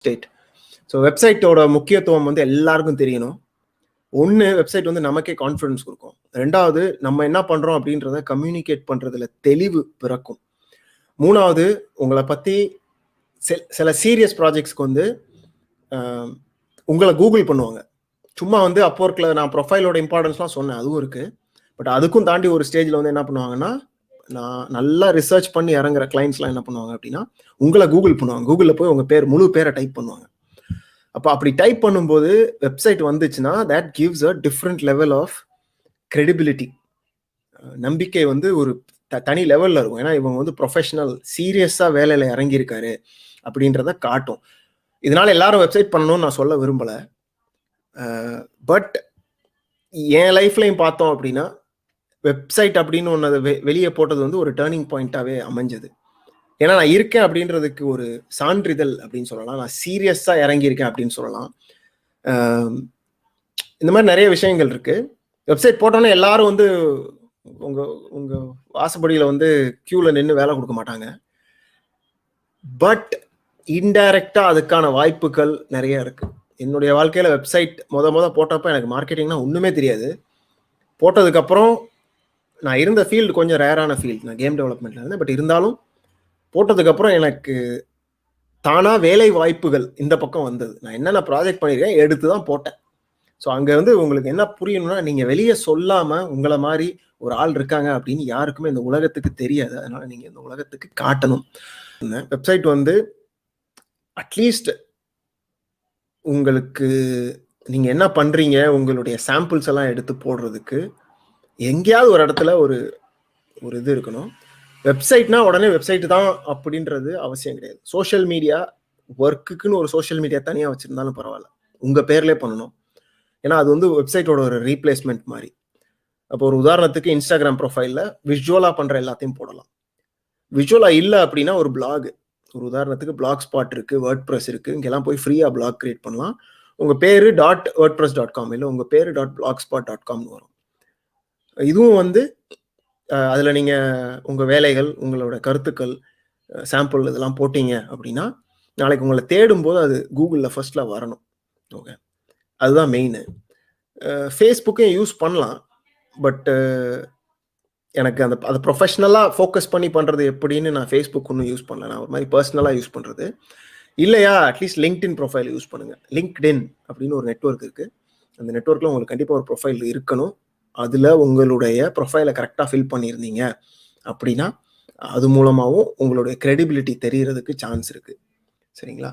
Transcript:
Website. So வெப்சைட்டோட முக்கியத்துவம் வந்து எல்லாருக்கும் தெரியணும். ஒன்று, வெப்சைட் வந்து நமக்கே கான்ஃபிடன்ஸ் கொடுக்கும். ரெண்டாவது, நம்ம என்ன பண்ணுறோம் அப்படின்றத கம்யூனிகேட் பண்ணுறதுல தெளிவு பிறக்கும். மூணாவது, உங்களை பற்றி சில சீரியஸ் ப்ராஜெக்ட்ஸ்க்கு வந்து உங்களை கூகுள் பண்ணுவாங்க. சும்மா வந்து அப்போர்க்கில் நான் ப்ரொஃபைலோட இம்பார்ட்டன்ஸ்லாம் சொன்னேன், அதுவும் இருக்குது. பட் அதுக்கும் தாண்டி ஒரு ஸ்டேஜில் வந்து என்ன பண்ணுவாங்கன்னா, நான் நல்லா ரிசர்ச் பண்ணி இறங்குற கிளைண்ட்ஸ்லாம் என்ன பண்ணுவாங்க அப்படின்னா, உங்களை கூகுள் பண்ணுவாங்க. கூகுளில் போய் உங்கள் முழு பேரை டைப் பண்ணுவாங்க. அப்போ அப்படி டைப் பண்ணும்போது வெப்சைட் வந்துச்சுன்னா that gives a different level of credibility. நம்பிக்கை வந்து ஒரு தனி லெவலில் இருக்கும். ஏன்னா இவங்க வந்து ப்ரொஃபஷனல், சீரியஸாக வேலையில் இறங்கியிருக்காரு அப்படின்றத காட்டும். இதனால எல்லாரும் வெப்சைட் பண்ணணும்னு நான் சொல்ல விரும்பலை. பட் என் லைஃப்லையும் பார்த்தோம் அப்படின்னா வெப்சைட் அப்படின்னு ஒன்று வெளியே போட்டது வந்து ஒரு டேர்னிங் பாயிண்டாகவே அமைஞ்சது. ஏன்னா நான் இருக்கேன் அப்படின்றதுக்கு ஒரு சான்றிதழ் அப்படின்னு சொல்லலாம். நான் சீரியஸாக இறங்கியிருக்கேன் அப்படின்னு சொல்லலாம். இந்த மாதிரி நிறைய விஷயங்கள் இருக்கு. வெப்சைட் போட்டோன்னே எல்லாரும் வந்து உங்க வாசப்படியில் வந்து கியூவில் நின்று வேலை கொடுக்க மாட்டாங்க. பட் இன்டைரக்டா அதுக்கான வாய்ப்புகள் நிறைய இருக்கு. என்னுடைய வாழ்க்கையில வெப்சைட் முத போட்டப்ப எனக்கு மார்க்கெட்டிங்னா ஒண்ணுமே தெரியாது. போட்டதுக்கப்புறம் நான் இருந்த ஃபீல்டு கொஞ்சம் ரேரான ஃபீல்டு, நான் கேம் டெவலப்மெண்ட்ல இருந்தேன். பட் இருந்தாலும் போட்டதுக்கப்புறம் எனக்கு தானா வேலை வாய்ப்புகள் இந்த பக்கம் வந்தது. நான் என்னென்ன ப்ராஜெக்ட் பண்ணியிருக்கேன் எடுத்து தான் போட்டேன். ஸோ அங்கே வந்து உங்களுக்கு என்ன புரியணும்னா, நீங்கள் வெளியே சொல்லாமல் உங்களை மாதிரி ஒரு ஆள் இருக்காங்க அப்படின்னு யாருக்குமே இந்த உலகத்துக்கு தெரியாது. அதனால நீங்கள் இந்த உலகத்துக்கு காட்டணும். வெப்சைட் வந்து அட்லீஸ்ட் உங்களுக்கு நீங்கள் என்ன பண்ணுறீங்க, உங்களுடைய சாம்பிள்ஸ் எல்லாம் எடுத்து போடுறதுக்கு எங்கேயாவது ஒரு இடத்துல ஒரு இது இருக்கணும். வெப்சைட்னா உடனே வெப்சைட் தான் அப்படின்றது அவசியம் கிடையாது. சோஷியல் மீடியா ஒர்க்குக்குன்னு ஒரு சோஷியல் மீடியா தனியாக வச்சுருந்தாலும் பரவாயில்ல, உங்கள் பேர்லேயே பண்ணணும். ஏன்னா அது வந்து வெப்சைட்டோட ஒரு ரீப்ளேஸ்மெண்ட் மாதிரி. அப்போ ஒரு உதாரணத்துக்கு இன்ஸ்டாகிராம் ப்ரொஃபைலில் விஷுவலாக பண்ணுற எல்லாத்தையும் போடலாம். விஷுவலாக இல்லை அப்படின்னா ஒரு பிளாக், ஒரு உதாரணத்துக்கு பிளாக் ஸ்பாட் இருக்குது, வேர்ட் ப்ரெஸ் இருக்குது, இங்கெல்லாம் போய் ஃப்ரீயாக பிளாக் கிரியேட் பண்ணலாம். உங்கள் பேர் .wordpress.com இல்லை உங்கள் பேர் .blogspot.comனு வரும். இதுவும் வந்து அதில் நீங்கள் உங்கள் வேலைகள், உங்களோட கருத்துக்கள், சாம்பிள் இதெல்லாம் போட்டீங்க அப்படின்னா நாளைக்கு உங்களை தேடும்போது அது கூகுளில் ஃபர்ஸ்ட்டில் வரணும். ஓகே, அதுதான் மெயின். ஃபேஸ்புக்கையும் யூஸ் பண்ணலாம். பட் எனக்கு அதை ப்ரொஃபஷ்னலாக ஃபோக்கஸ் பண்ணி பண்ணுறது எப்படின்னு நான் ஃபேஸ்புக் ஒன்றும் யூஸ் பண்ணல. நான் ஒரு மாதிரி பர்சனலாக யூஸ் பண்ணுறது. இல்லையா அட்லீஸ்ட் லிங்க்டின் ப்ரொஃபைல் யூஸ் பண்ணுங்கள். லிங்க்டின் அப்படின்னு ஒரு நெட்வொர்க் இருக்குது. அந்த நெட்வொர்க்கில் உங்களுக்கு கண்டிப்பாக ஒரு ப்ரொஃபைல் இருக்கணும். அதில் உங்களுடைய ப்ரொஃபைலை கரெக்டாக ஃபில் பண்ணியிருந்தீங்க அப்படின்னா அது மூலமாகவும் உங்களுடைய கிரெடிபிலிட்டி தெரியறதுக்கு சான்ஸ் இருக்குது. சரிங்களா?